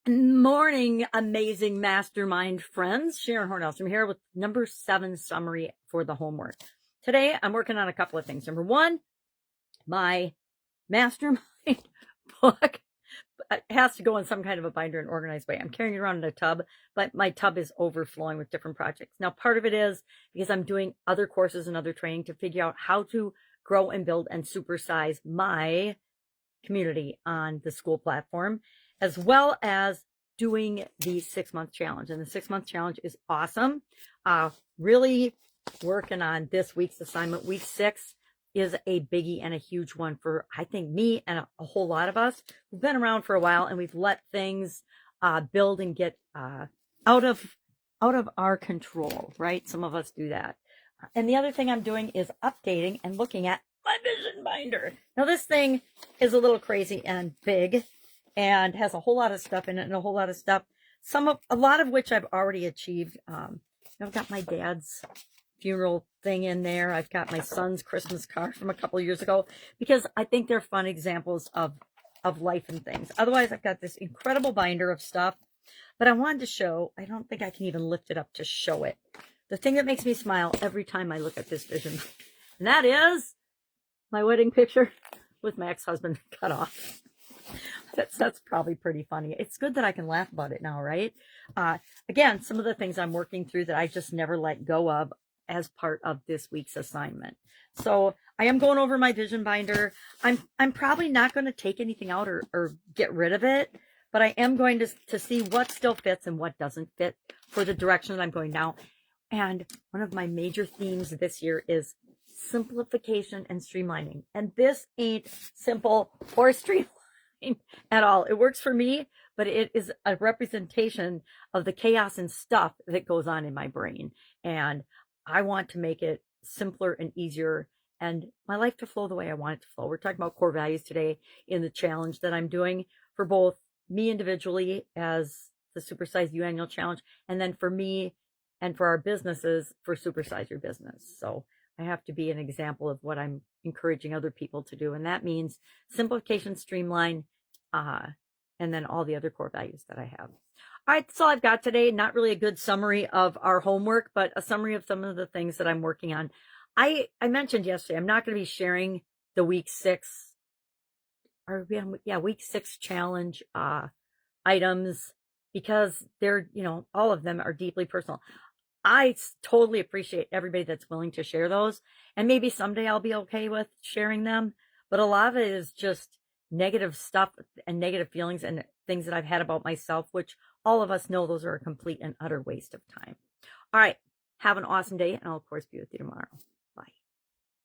Morning, amazing mastermind friends. Sharon Horne-Ellstrom here with number 7 summary for the homework. Today, I'm working on a couple of things. Number 1, my mastermind book has to go in some kind of a binder and organized way. I'm carrying it around in a tub, but my tub is overflowing with different projects. Now, part of it is because I'm doing other courses and other training to figure out how to grow and build and supersize my community on the school platform, as well as doing the 6-month challenge. And the 6-month challenge is awesome. Really working on this week's assignment. Week 6 is a biggie and a huge one for, I think, me and a whole lot of us who've been around for a while, and we've let things build and get out of our control, right? Some of us do that. And the other thing I'm doing is updating and looking at my vision binder. Now, this thing is a little crazy and big and has a whole lot of stuff in it and a whole lot of stuff, a lot of which I've already achieved. I've got my dad's funeral thing in there. I've got my son's Christmas card from a couple of years ago because I think they're fun examples of life and things. Otherwise, I've got this incredible binder of stuff, but I wanted to show, I don't think I can even lift it up to show it, the thing that makes me smile every time I look at this vision. And that is my wedding picture with my ex-husband cut off. That's probably pretty funny. It's good that I can laugh about it now, right? Again, some of the things I'm working through that I just never let go of as part of this week's assignment. So I am going over my vision binder. I'm probably not going to take anything out or get rid of it, but I am going to see what still fits and what doesn't fit for the direction that I'm going now. And one of my major themes this year is simplification and streamlining. And this ain't simple or streamlined at all. It works for me, but it is a representation of the chaos and stuff that goes on in my brain. And I want to make it simpler and easier and my life to flow the way I want it to flow. We're talking about core values today in the challenge that I'm doing for both me individually as the Supersize You Annual Challenge, and then for me and for our businesses for Supersize Your Business. So I have to be an example of what I'm encouraging other people to do. And that means simplification, streamline, and then all the other core values that I have. All right, that's all I've got today. Not really a good summary of our homework, but a summary of some of the things that I'm working on. I mentioned yesterday, I'm not going to be sharing the week 6 challenge items because they're, all of them are deeply personal. I totally appreciate everybody that's willing to share those. And maybe someday I'll be okay with sharing them. But a lot of it is just negative stuff and negative feelings and things that I've had about myself, which all of us know those are a complete and utter waste of time. All right. Have an awesome day. And I'll, of course, be with you tomorrow. Bye.